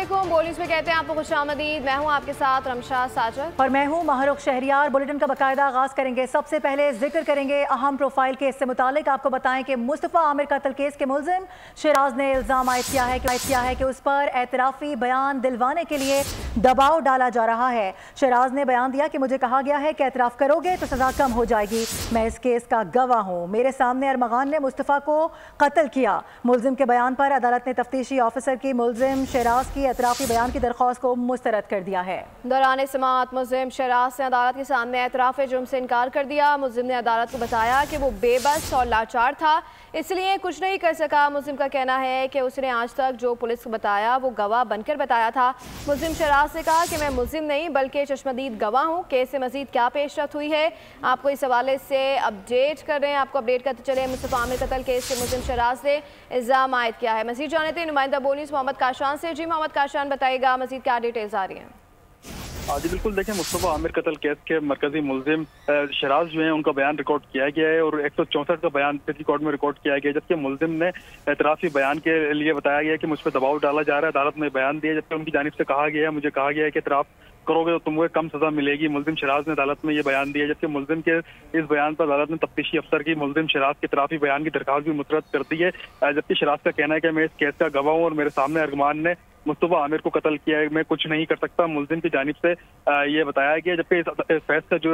अस्सलामुअलैकुम। बोलीस में कहते हैं आपको खुशामदीद। मैं हूं आपके साथ रमशा साजर और मैं हूं महरुख शहरियार। बुलेटिन का बाकायदा आगाज करेंगे। सबसे पहले जिक्र करेंगे अहम प्रोफाइल केस से मुतालिक। आपको बताएं कि मुस्तफ़ा आमिर कत्ल केस के मुलजिम शराज ने इल्जाम आयद किया है कि उस पर एतराफ़ी बयान दिलवाने के लिए दबाव डाला जा रहा है। शराज ने बयान दिया कि मुझे कहा गया है कि एतराफ़ करोगे तो सजा कम हो जाएगी। मैं इस केस का गवाह हूँ। मेरे सामने अरमगान ने मुस्तफ़ा को कत्ल किया। मुलजिम के बयान पर अदालत ने तफ्तीशी ऑफिसर की मुलजिम शराज की एतराफ़ी बयान की दरख्वास्त को मुस्तरद कर दिया है। दौरान समाअत मुलजिम शराज ने अदालत के सामने एतराफ़ जुर्म से इनकार कर दिया। मुलजिम ने अदालत को बताया कि वो बेबस और लाचार था, इसलिए कुछ नहीं कर सका। मुलजिम का कहना है कि उसने आज तक जो पुलिस को बताया वो गवाह बनकर बताया था। मुलजिम शराज ने कहा कि मैं मुलजिम नहीं बल्कि चश्मदीद गवाह हूँ। केस से मजीद क्या पेशरफ्त हुई है आपको इस हवाले से अपडेट कर रहे हैं। आपको अपडेट करते चले। मुस्तफ़ा आमिर कत्ल केस के मुलजिम शराज ने इल्जाम आयद किया है। मजीद जानते हैं नुमाइंदा बोलीस मोहम्मद काशान से। जी मोहम्मद काशान, बताइएगा मजीद क्या डिटेल्स आ रही हैं? जी बिल्कुल, देखें, मुस्तफ़ा आमिर कत्ल केस के मरकजी मुलजिम शराज जो है उनका बयान रिकॉर्ड किया गया है और 164 का बयान सिटी कोर्ट में रिकॉर्ड किया गया है। जबकि मुलजिम ने एतराफ़ी बयान के लिए बताया गया कि मुझ पर दबाव डाला जा रहा है। अदालत में बयान दिया, जबकि उनकी जानिब से कहा गया है, मुझे कहा गया है कि एतराफ़ करोगे तो तुमको कम सजा मिलेगी। मुलजिम शराज ने अदालत में ये बयान दिया, जबकि मुलजिम के इस बयान पर अदालत ने तफ्तीशी अफसर की मुलजिम शराज के एतराफ़ी बयान की दरख्वास्त भी मुस्तरद कर दी है। जबकि शराज का कहना है कि मैं इस केस का गवाह हूँ और मेरे सामने अरमान ने मुस्तफ़ा आमिर को कत्ल किया है, मैं कुछ नहीं कर सकता। मुलजिम की जानिब से ये बताया गया। जबकि इस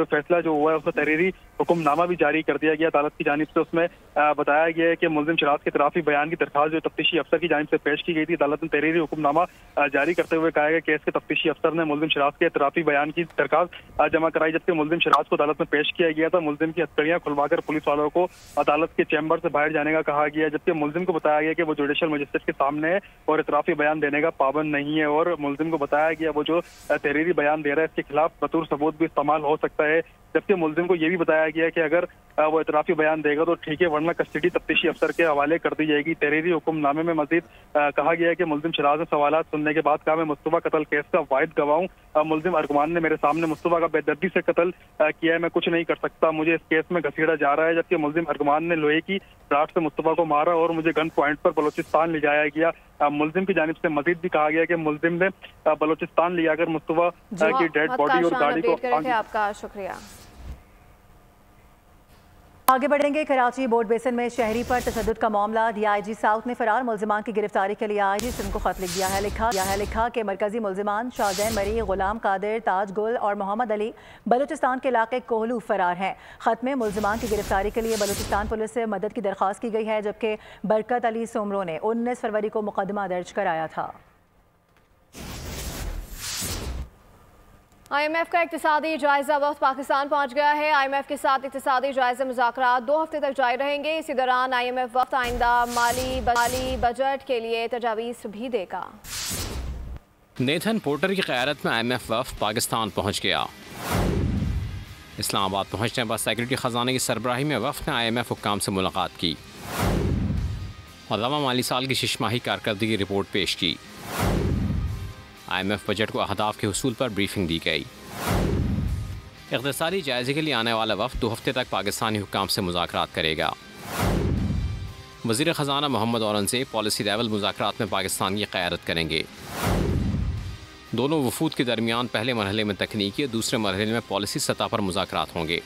फैसला जो हुआ है उसका तहरीरी हुक्मनामा भी जारी कर दिया गया अदालत की जानिब से। उसमें बताया गया है कि मुलजिम शराज के एतराफ़ी बयान की दरख्वास्त जो तफ्तीशी अफसर की जानिब से पेश की गई थी, अदालत ने तहरीरी हुक्मनामा जारी करते हुए कहा है कि केस के तफ्तीशी अफसर ने मुलजिम शराज के एतराफ़ी बयान की दरख्वास्त जमा कराई। जबकि मुलजिम शराज को अदालत में पेश किया गया था। मुलजिम की हथकड़ियां खुलवाकर पुलिस वालों को अदालत के चैम्बर से बाहर जाने का कहा गया। जबकि मुलजिम को बताया गया कि वो जुडिशल मजिस्ट्रेट के सामने है और एतराफ़ी बयान देने का पाबंद नहीं है। और मुलजिम को बताया गया वो जो तहरीरी बयान दे रहा है इसके खिलाफ बतौर सबूत भी इस्तेमाल हो सकता है। जबकि मुलजिम को यह भी बताया गया कि अगर वो एतराफ़ी बयान देगा तो ठीक है, वरना कस्टडी तफ्तीशी अफसर के हवाले कर दी जाएगी। तहरीरी हुक्मनामे में मजीद कहा गया है कि मुलजिम शराज ने सवालात सुनने के बाद कहा, मैं मुस्तफ़ा कत्ल केस का वाहिद गवाह हूँ। मुलजिम अरमान ने मेरे सामने मुस्तफ़ा का बेदर्दी से कत्ल किया है, मैं कुछ नहीं कर सकता, मुझे इस केस में घसीटा जा रहा है। जबकि मुलजिम अरमान ने लोहे की राड से मुस्तफ़ा को मारा और मुझे गन पॉइंट पर बलोचिस्तान ले जाया गया। मुलजिम की जानिब से मजीद भी कहा गया कि मुलजिम ने बलोचिस्तान ले जाकर मुस्तफ़ा की डेड बॉडी और गाड़ी को। आपका शुक्रिया। आगे बढ़ेंगे। कराची बोर्ड बेसन में शहरी पर तशद्दुद का मामला। DIG साउथ ने फरार मुलजिमान की गिरफ्तारी के लिए IG सिंध को खत लिख दिया है। लिखा कि मरकजी मुलजिमान शाहजैन मरी, गुलाम कादिर, ताज गुल और मोहम्मद अली बलूचिस्तान के इलाके कोहलू फरार हैं। खत में मुलजिमान की गिरफ्तारी के लिए बलूचिस्तान पुलिस से मदद की दरख्वास्त की गई है। जबकि बरकत अली सोमरो ने 19 फरवरी को मुकदमा दर्ज कराया था। IMF का इक्तिसादी जायजा वक्त पाकिस्तान पहुंच गया है। IMF के साथ इक्तिसादी जायजा मुज़ाकरात 2 हफ्ते तक जारी रहेंगे। इसी दौरान IMF वक्त आइंदा माली बजट के लिए तजावीज़ भी देगा। नेथन पोर्टर की क़यादत में IMF वफ़द पाकिस्तान पहुंच गया। इस्लामाबाद पहुंचने पर सेक्रेटरी ख़जाने की सरबराही में वफ़द ने IMF हुक्काम से मुलाकात की और रवा माली साल की शिशमाही कारकर्दगी रिपोर्ट पेश की। IMF बजट को अहदाफ के हुसूल पर ब्रीफिंग दी गई। इक़्तिसादी जायजे के लिए आने वाला वफ़द 2 हफ्ते तक पाकिस्तानी हुक्काम से मुज़ाकरात करेगा। वज़ीर ख़जाना मोहम्मद औरंगज़ेब पॉलिसी लेवल मुज़ाकरात में पाकिस्तान की क़यादत करेंगे। दोनों वफूद के दरमियान पहले मरहले में तकनीकी और दूसरे मरहले में पॉलिसी सतह पर मुज़ाकरात होंगे।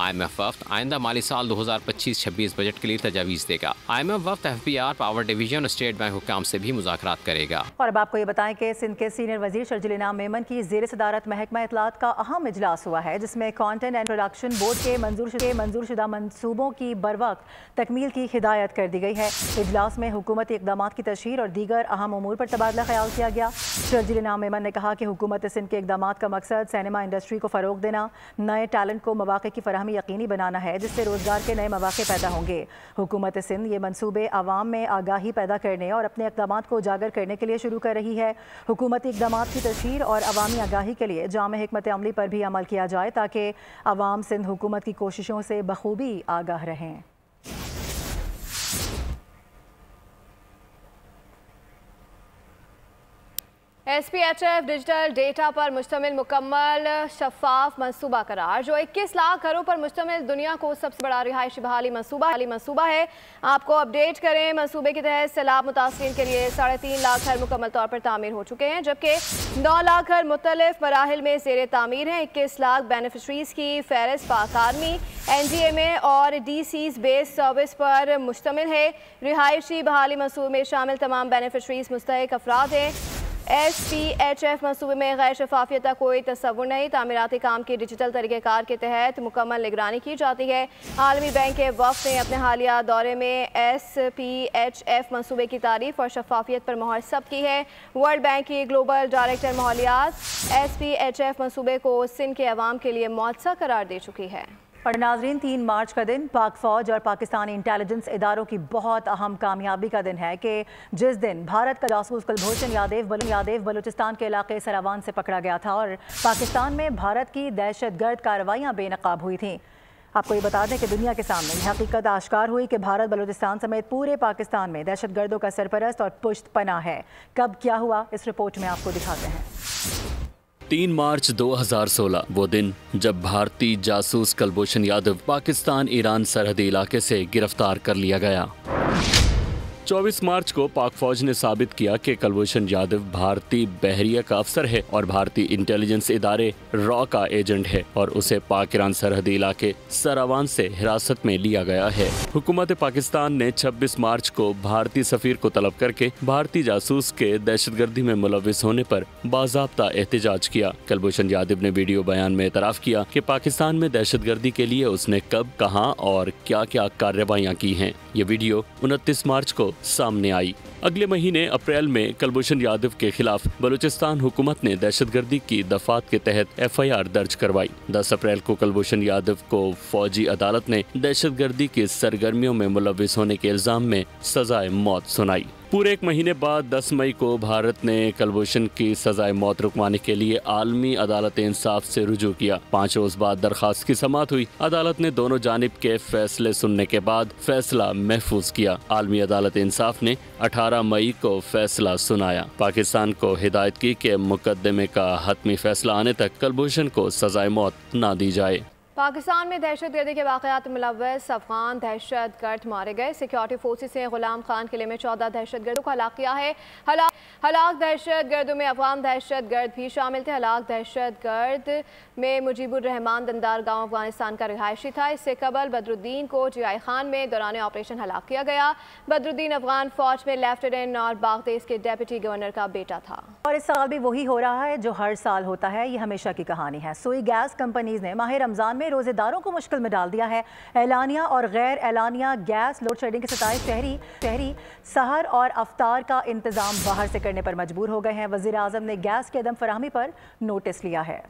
IMF वफ़द आइंदा माली साल 2025-26 बजट के लिए तजावीज़ देगा। IMF वफ़द FBR, पावर डिवीजन और स्टेट बैंक हुक्काम से भी मुज़ाकरात करेगा। और अब आपको ये बताएं कि सिंध के सीनियर वजीर शर्जील इनाम मेमन की ज़ेर सदारत महकमा इत्तलात का अहम इजलास हुआ है, जिसमें कंटेंट एंड प्रोडक्शन बोर्ड के मंजूर शुदा मनसूबों की बरवक्त तकमील की हिदायत कर दी गई है। इजलास में हुकूमती इक़दाम की तशहीर और दीगर अहम उमूर पर तबादला ख्याल किया गया। शर्जील इनाम मेमन ने कहा कि हुकूमत सिंध के इक़दाम का मकसद सिनेमा इंडस्ट्री को फ़रोग देना, नए टैलेंट को मौक़े की फराहमी यकीनी बनाना है, जिससे रोजगार के नए मौक़े पैदा होंगे। हुकूमत सिंध ये मंसूबे आवाम में आगाही पैदा करने और अपने इक़दाम को उजागर करने के लिए शुरू कर रही है। हुकूमती इक़दाम की तशहीर और अवामी आगाही के लिए जाम हिकमत अमली पर भी अमल किया जाए, ताकि अवाम सिंध हुकूमत की कोशिशों से बखूबी आगाह रहें। SPHF डिजिटल डेटा पर मुश्तमिल मुकम्मल शफाफ मंसूबा करार, जो 21 लाख घरों पर मुश्तमिल दुनिया को सबसे बड़ा रिहायशी बहाली मंसूबा है। आपको अपडेट करें, मंसूबे के तहत सैलाब मुतासरीन के लिए 3.5 लाख घर मुकम्मल तौर पर तामीर हो चुके हैं, जबकि 9 लाख घर मुख्तलिफ मराहिल में ज़ेर तामीर हैं। 21 लाख बेनिफिशरीज की फहरिस्त पाक आर्मी, NGMA और DC's बेस सर्विस पर मुश्तमिल है। रिहायशी बहाली मंसूबे में शामिल तमाम बेनिफिशरीज मुस्तहिक अफराद हैं। SPHF मंसूबे में गैर शफाफियत का कोई तस्वुर नहीं। तामीराती काम की डिजिटल तरीक़ेकार के तहत मुकम्मल निगरानी की जाती है। आलमी बैंक के वफ़द ने अपने हालिया दौरे में SPHF मंसूबे की तारीफ और शफाफियत पर मोहर सब की है। वर्ल्ड बैंक की ग्लोबल डायरेक्टर माहौलियात SPHF मंसूबे को सिंध के अवाम के लिए मुअस्सा करार दे चुकी है। और नाजरीन, 3 मार्च का दिन पाक फौज और पाकिस्तानी इंटेलिजेंस इदारों की बहुत अहम कामयाबी का दिन है कि जिस दिन भारत का जासूस कुलभूषण यादव बलूचिस्तान के इलाके सरावान से पकड़ा गया था और पाकिस्तान में भारत की दहशतगर्द कार्रवाइयाँ बेनकाब हुई थीं। आपको ये बता दें कि दुनिया के सामने यह हकीकत आश्कार हुई कि भारत बलूचिस्तान समेत पूरे पाकिस्तान में दहशतगर्दों का सरपरस्त और पुश्त पनाह है। कब क्या हुआ, इस रिपोर्ट में आपको दिखाते हैं। 3 मार्च 2016 वो दिन जब भारतीय जासूस कुलभूषण यादव पाकिस्तान ईरान सरहदी इलाके से गिरफ्तार कर लिया गया। 24 मार्च को पाक फौज ने साबित किया कि कुलभूषण यादव भारतीय बहरिया का अफसर है और भारतीय इंटेलिजेंस इदारे रॉ का एजेंट है और उसे पाक ईरान सरहदी इलाके सरावान से हिरासत में लिया गया है। हुकूमत पाकिस्तान ने 26 मार्च को भारतीय सफीर को तलब करके भारतीय जासूस के दहशतगर्दी में मुलविस होने पर बाज़ाब्ता एहतजाज किया। कुलभूषण यादव ने वीडियो बयान में एतराफ़ किया कि पाकिस्तान में दहशतगर्दी के लिए उसने कब, कहां और क्या क्या कार्रवाइयाँ की हैं। ये वीडियो 29 मार्च को सामने आई। अगले महीने अप्रैल में कुलभूषण यादव के खिलाफ बलूचिस्तान हुकूमत ने दहशतगर्दी की दफात के तहत FIR दर्ज करवाई। 10 अप्रैल को कुलभूषण यादव को फौजी अदालत ने दहशतगर्दी की सरगर्मियों में मुलविस होने के इल्जाम में सजाए मौत सुनाई। पूरे 1 महीने बाद 10 मई को भारत ने कुलभूषण की सजाए मौत रुकवाने के लिए आलमी अदालत इंसाफ से रुजू किया। 5 रोज बाद दरखास्त की समाअत हुई। अदालत ने दोनों जानिब के फैसले सुनने के बाद फैसला महफूज किया। आलमी अदालत इंसाफ ने 18 मई को फैसला सुनाया। पाकिस्तान को हिदायत की कि मुकदमे का हतमी फैसला आने तक कुलभूषण को सजाए मौत न दी जाए। पाकिस्तान में दहशतगर्दी के वाक़यात में मुलव्वस अफगान दहशतगर्द मारे गए। सिक्योरिटी फोर्सेस ने गुलाम खान किले में 14 दहशतगर्दों को हलाक किया है। हलाक दहशतगर्दों में अफगान दहशतगर्द भी शामिल थे। हलाक दहशतगर्द में मुजीबुर रहमान दंदार गांव अफगानिस्तान का रिहायशी था। इससे कबल बदरुद्दीन को GI खान में दौरान ऑपरेशन हलाक किया गया। बदरुद्दीन अफगान फौज में लेफ्टिनेंट और बागदेश के डेप्यूटी गवर्नर का बेटा था। और इस साल भी वही हो रहा है जो हर साल होता है। ये हमेशा की कहानी है। सुई गैस कंपनीज ने माह रमजान में रोजेदारों को मुश्किल में डाल दिया है। एलानिया और गैर एलानिया गैस लोड शेडिंग के सताए शहरी सहर और अफ्तार का इंतजाम बाहर से करने पर मजबूर हो गए हैं। वजीर आजम ने गैस की अदम फराहमी पर नोटिस लिया है।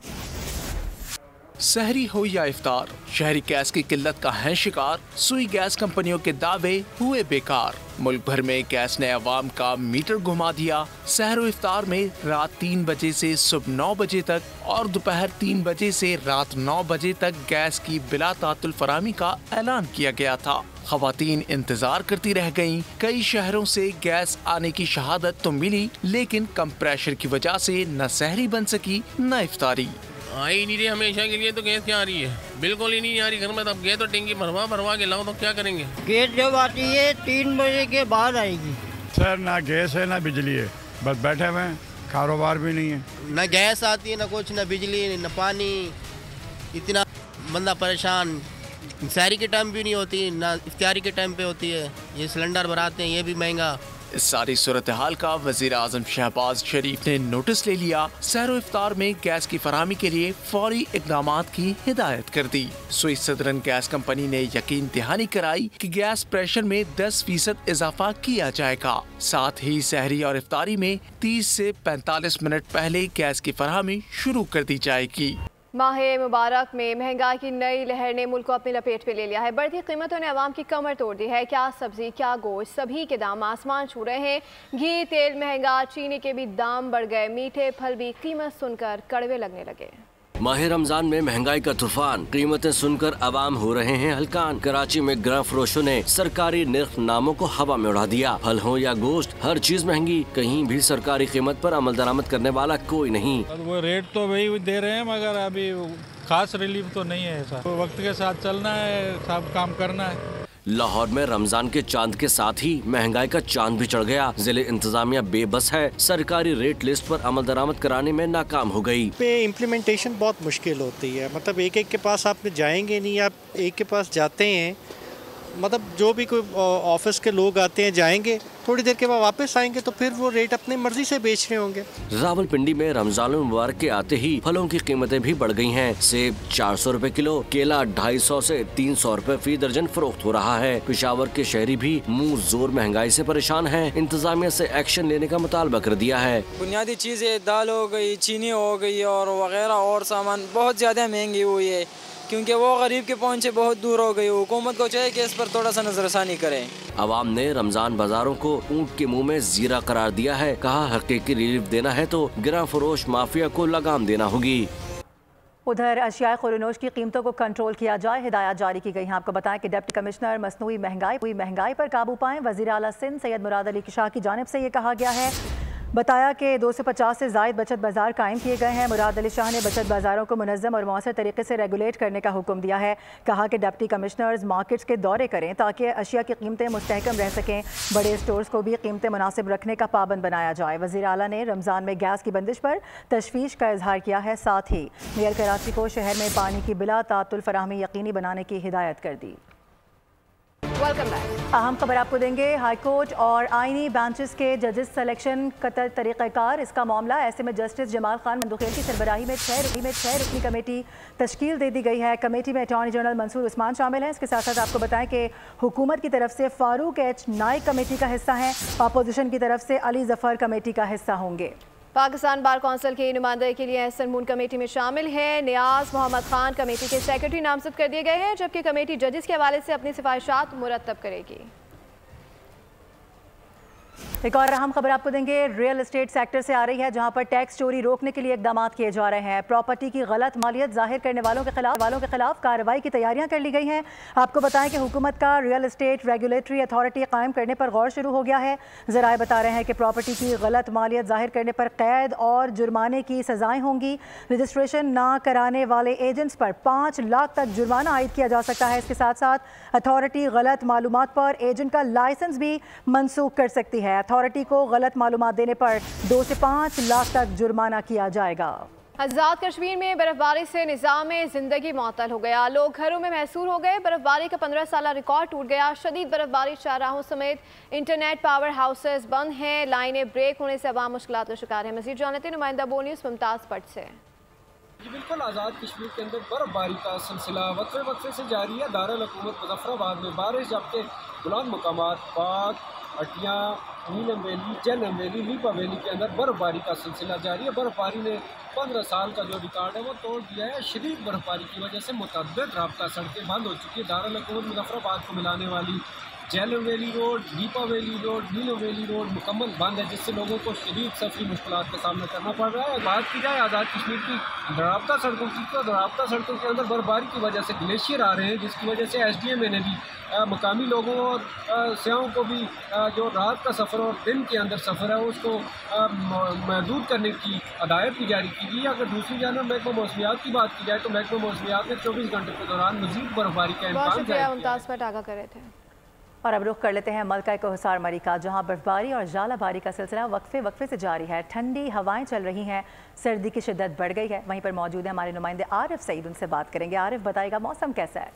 सहरी हो या इफ्तार, शहरी गैस की किल्लत का है शिकार। सुई गैस कंपनियों के दावे हुए बेकार। मुल्क भर में गैस ने अवाम का मीटर घुमा दिया। सहर इफ्तार में रात 3 बजे से सुबह 9 बजे तक और दोपहर 3 बजे से रात 9 बजे तक गैस की बिला तातुल फराहमी का ऐलान किया गया था। खवातीन इंतजार करती रह गयीं। कई शहरों से गैस आने की शहादत तो मिली, लेकिन कम प्रेशर की वजह से न सहरी बन सकी न इफ्तारी। आई नहीं रही हमेशा के लिए। तो गैस क्या आ रही है? बिल्कुल ही नहीं आ रही घर में। तब गए तो टेंकी भरवा के लाओ, तो क्या करेंगे? गैस जब आती है 3 बजे के बाद आएगी। सर ना गैस है ना बिजली है, बस बैठे हुए हैं, कारोबार भी नहीं है। न गैस आती है, न कुछ, न बिजली न पानी। इतना बंदा परेशान। सहरी के टाइम भी नहीं होती, ना इफ्तारी के टाइम पे होती है। ये सिलेंडर भराते हैं, ये भी महंगा। इस सारी सूरत हाल का वजीर आजम शहबाज शरीफ ने नोटिस ले लिया। सहरो इफ्तार में गैस की फराहमी के लिए फौरी इक़दामात की हिदायत कर दी। सुई सदरन गैस कंपनी ने यकीन दहानी कराई कि गैस प्रेशर में 10% इजाफा किया जाएगा। साथ ही सहरी और इफ्तारी में 30 से 45 मिनट पहले गैस की फराहमी शुरू कर दी जाएगी। माह मुबारक में महंगाई की नई लहर ने मुल्क को अपनी लपेट में ले लिया है। बढ़ती कीमतों ने आवाम की कमर तोड़ दी है। क्या सब्जी, क्या गोश्त, सभी के दाम आसमान छू रहे हैं। घी, तेल महंगा, चीनी के भी दाम बढ़ गए। मीठे फल भी कीमत सुनकर कड़वे लगने लगे। माह रमजान में महंगाई का तूफान, कीमतें सुनकर आवाम हो रहे हैं हलकान। कराची में गिरां फरोशों ने सरकारी निर्ख नामों को हवा में उड़ा दिया। फल हो या गोश्त, हर चीज महंगी। कहीं भी सरकारी कीमत पर अमल दरामद करने वाला कोई नहीं। वो रेट तो वही दे रहे हैं, मगर अभी खास रिलीफ तो नहीं है। ऐसा वक्त के साथ चलना है, सब काम करना है। लाहौर में रमजान के चांद के साथ ही महंगाई का चांद भी चढ़ गया। जिले इंतजामिया बेबस है, सरकारी रेट लिस्ट पर अमल दरामद कराने में नाकाम हो गई। पे इम्प्लीमेंटेशन बहुत मुश्किल होती है। मतलब एक के पास आप जाएंगे नहीं, आप एक के पास जाते हैं, मतलब जो भी कोई ऑफिस के लोग आते हैं जाएंगे, थोड़ी देर के बाद वापस आएंगे तो फिर वो रेट अपनी मर्जी से बेच रहे होंगे। रावलपिंडी में रमजान मुबारक के आते ही फलों की कीमतें भी बढ़ गई हैं। सेब 400 रुपए किलो, केला 250 से 300 रुपए फी दर्जन फरोख्त हो रहा है। पेशावर के शहरी भी मुंह जोर महंगाई से परेशान हैं। इंतजामिया से एक्शन लेने का मुतालबा कर दिया है। बुनियादी चीजें, दाल हो गई, चीनी हो गई और वगैरह और सामान बहुत ज्यादा महंगी हुई है, क्योंकि वो गरीब के पहुंच से बहुत दूर हो गई। हुकूमत को चाहिए कि इस पर थोड़ा सा नजरसानी करें। आवाम ने रमजान बाजारों को ऊंट के मुंह में जीरा करार दिया है। कहा हकीकी रिलीफ देना है तो गिरां फरोश माफिया को लगाम देना होगी। उधर अशिया खुरनोश की कीमतों को कंट्रोल किया जाए, हिदायत जारी की गई है। आपको बताएं कि डिप्टी कमिश्नर मसनूई महंगाई पर काबू पाएं। वज़ीर आला सिंध सैयद मुराद अली शाह की जानिब से ये कहा गया है। बताया कि 250 से ज़ायद बचत बाज़ार कायम किए गए हैं। मुराद अली शाह ने बचत बाज़ारों को मुनज़्ज़म और मौसर तरीके से रेगुलेट करने का हुक्म दिया है। कहा कि डिप्टी कमिश्नर्स मार्केट्स के दौरे करें ताकि अशिया की कीमतें मुस्तहकम रह सकें। बड़े स्टोर्स को भी कीमतें मुनासिब रखने का पाबंद बनाया जाए। वज़ीर आला ने रमज़ान में गैस की बंदिश पर तशवीश का इजहार किया है। साथ ही मेयर कराची को शहर में पानी की बिला तातुल फराहमी यकीनी बनाने की हिदायत कर दी। Welcome back. अहम खबर आपको देंगे। हाईकोर्ट और आईनी बेंचेस के जजेस सिलेक्शन का तरीक़ाकार, इसका मामला। ऐसे में जस्टिस जमाल खान मंदुखेल की सरबराही में 6 रुकनी कमेटी तश्कील दे दी गई है। कमेटी में अटॉर्नी जनरल मंसूर उस्मान शामिल हैं। इसके साथ साथ आपको बताएं कि हुकूमत की तरफ से फारूक एच नाइक कमेटी का हिस्सा हैं। अपोजिशन की तरफ से अली जफर कमेटी का हिस्सा होंगे। पाकिस्तान बार कौंसिल की नुमाइंदगी के लिए एहसन मून कमेटी में शामिल है। नियाज मोहम्मद खान कमेटी के सेक्रेटरी नामजद कर दिए गए हैं, जबकि कमेटी जजेस के हवाले से अपनी सिफारिशात मुरतब करेगी। एक और अहम खबर आपको देंगे। रियल एस्टेट सेक्टर से आ रही है, जहां पर टैक्स चोरी रोकने के लिए इकदाम किए जा रहे हैं। प्रॉपर्टी की गलत मालियत जाहिर करने वालों के खिलाफ कार्रवाई की तैयारियां कर ली गई हैं। आपको बताएं कि हुकूमत का रियल एस्टेट रेगुलेटरी अथॉरिटी कायम करने पर गौर शुरू हो गया है। ज़राए बता रहे हैं कि प्रॉपर्टी की गलत मालियत जाहिर करने पर कैद और जुर्माने की सजाएं होंगी। रजिस्ट्रेशन ना कराने वाले एजेंट्स पर 5 लाख तक जुर्माना आयद किया जा सकता है। इसके साथ साथ अथॉरिटी गलत मालूमात पर एजेंट का लाइसेंस भी मनसूख कर सकती है। अथॉरिटी को गलत मालूमात देने पर 2 से 5 लाख तक जुर्माना किया जाएगा। आज़ाद कश्मीर में बर्फबारी से निज़ाम ज़िंदगी मुअत्तल हो गया। लोग घरों में महसूर हो गए। बर्फबारी का 15 साला रिकॉर्ड टूट गया। शदीद बर्फबारी, शाहराहों समेत इंटरनेट पावर हाउसेस बंद हैं। लाइनें ब्रेक होने से अवाम मुश्किलात का शिकार है। मज़ीद जानते नुमाइंदा बो न्यूज़ मुमताज़ पट से। जी बिल्कुल, आज़ाद कश्मीर के अंदर बर्फबारी का सिलसिला वक्फे से जारी है। दारुल हुकूमत मुजफ्फराबाद में बारिश, जबकि बुलंद मकामात बाग, अटियाँ, नीलम वैली, जैलम वैली, लीपा वैली के अंदर बर्फबारी का सिलसिला जारी है। बर्फबारी ने 15 साल का जो रिकॉर्ड है वो तोड़ दिया है। शदीद बर्फबारी की वजह से मुतअद्दिद राब्ता सड़कें बंद हो चुकी है। दारुल हुकूमत मुजफ्फराबाद को मिलाने वाली जैलम वैली रोड, लीपा वैली रोड, नीलम वैली रोड मुकम्मल बंद है, जिससे लोगों को शदीद सफरी मुश्किलात का सामना करना पड़ रहा है। बात की जाए आज़ाद कश्मीर की राब्ता सड़कों की, तो राब्ता सड़कों के अंदर बर्फबारी की वजह से ग्लेशियर आ रहे हैं, जिसकी वजह से SDMA ने भी मकामी लोगों और सयाहों को भी जो रात का सफ़र और दिन के अंदर सफ़र है उसको महदूद करने की हदायत भी जारी की गई है। अगर दूसरी जानब महकमा मौसमियात की बात की जाए तो महकमा मौसमियात ने 24 घंटे के दौरान मज़ीद बर्फबारी का इम्कान कर रहे थे। और अब रुख कर लेते हैं मलका कोहसार मरी का, जहां बर्फबारी और जालाबारी का सिलसिला वक्फे से जारी है। ठंडी हवाएं चल रही हैं, सर्दी की शिद्दत बढ़ गई है। वहीं पर मौजूद है हमारे नुमाइंदे आरिफ सईद, उनसे बात करेंगे। आरिफ, बताइएगा मौसम कैसा है?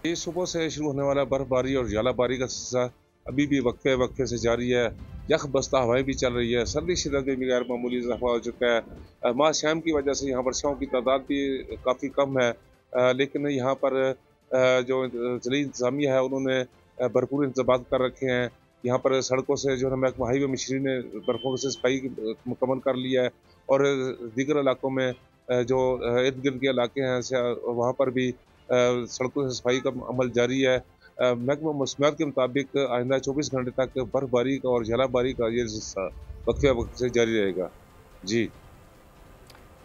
ये सुबह से शुरू होने वाला बर्फबारी और जालाबारी का सिलसिला अभी भी वक्फे से जारी है। यख बस्ता हवाएं भी चल रही है। सर्दी शिद्दत में गैर मामूली इजाफा हो चुका है। माह शाम की वजह से यहाँ पर वर्षाओं की तादाद भी काफ़ी कम है, लेकिन यहाँ पर जो ज़िली इंतज़ामिया है उन्होंने भरपूर इंतजाम कर रखे हैं। यहाँ पर सड़कों से जो है महकमा हाईवे मिशरी ने बर्फों से सफाई मुकम्मल कर लिया है, और दीगर इलाकों में जो इर्द गिर्द के इलाके हैं वहाँ पर भी सड़कों से सफाई का अमल जारी है। महकमा मौसमियात के मुताबिक आइंदा 24 घंटे तक बर्फबारी का और जलाबारी का ये वक्फे से जारी रहेगा। जी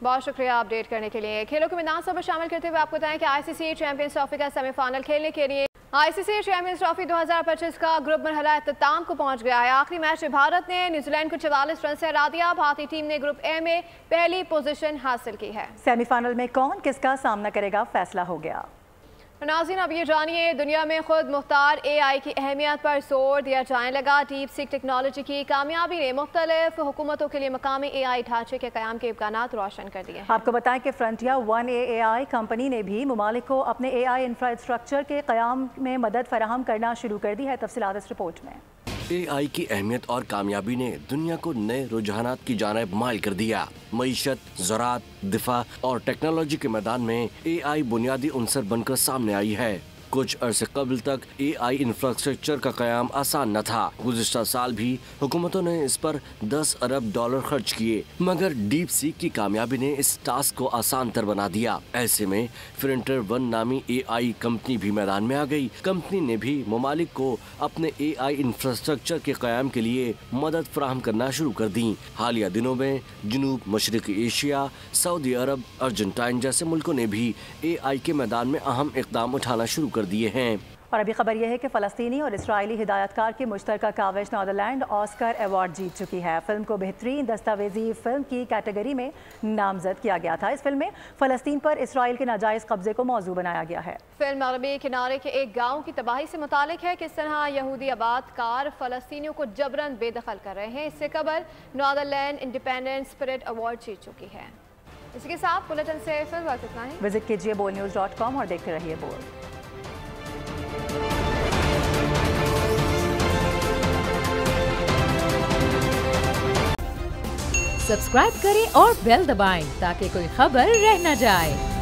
बहुत शुक्रिया अपडेट करने के लिए। खेलों के मैदान पर शामिल करते हुए आपको बताएं कि आईसीसी चैंपियंस ट्रॉफी का सेमीफाइनल खेलने के लिए आईसीसी चैंपियंस ट्रॉफी 2025 का ग्रुप मरहला इख्तिताम को पहुंच गया है। आखिरी मैच में भारत ने न्यूजीलैंड को 44 रन से हरा दिया। भारतीय टीम ने ग्रुप ए में पहली पोजीशन हासिल की है। सेमीफाइनल में कौन किसका सामना करेगा, फैसला हो गया। नाज़रीन, अब ये जानिए दुनिया में खुद मुख्तार AI की अहमियत पर जोर दिया जाने लगा। डीप सीक टेक्नोलॉजी की कामयाबी ने मुख्तलिफ हुकूमतों के लिए मकामी AI ढांचे के क़याम के इम्कानात रोशन कर दिए। आपको बताएं कि फ्रंटियर 1A AI कंपनी ने भी ममालिक को अपने AI इंफ्रास्ट्रक्चर के क़याम में मदद फराहम करना शुरू कर दी है। तफसीलात इस रिपोर्ट में। AI की अहमियत और कामयाबी ने दुनिया को नए रुझानात की जानिब माइल कर दिया। मईशत, ज़राअत, दिफा और टेक्नोलॉजी के मैदान में AI बुनियादी उनसर बनकर सामने आई है। कुछ अरसे कबल तक AI इंफ्रास्ट्रक्चर का क़याम आसान न था। गुज़िश्ता साल भी हुकूमतों ने इस पर 10 अरब डॉलर खर्च किए, मगर डीप सीक की कामयाबी ने इस टास्क को आसान तर बना दिया। ऐसे में फ्रंटियर 1 नामी AI कंपनी भी मैदान में आ गई। कंपनी ने भी ममालिक को अपने AI इंफ्रास्ट्रक्चर के क़याम के लिए मदद फराहम करना शुरू कर दी। हालिया दिनों में जनूब मशरक़ी एशिया, सऊदी अरब, अर्जेंटाइन जैसे मुल्कों ने भी AI के मैदान में अहम इक़दाम उठाना शुरू कर दिए हैं। और अभी खबर यह है कि फ़लस्तीनी और इसराइली हिदायतकार की मुश्तरका काविश नीदरलैंड ऑस्कर अवार्ड जीत चुकी है। फिल्म को बेहतरीन दस्तावेजी फिल्म की कैटेगरी में नामजद किया गया था। इस फिल्म में फ़लस्तीन पर इसराइल के नाजायज़ कब्जे को मौजू बनाया गया है। फिल्म अरबी किनारे के एक गाँव की तबाही से मुतालिक है। किस तरह यहूदी आबादकार फ़लस्तीनियों को जबरन बेदखल कर रहे हैं। इससे कबल नीदरलैंड इंडिपेंडेंट स्पिरिट अवार्ड जीत चुकी है। इसी के साथ बुलेटिन से फिर वक्त इतना ही। विजिट कीजिए bolnews.com और देखते रहिए बोल। सब्सक्राइब करें और बेल दबाएं ताकि कोई खबर रह न जाए।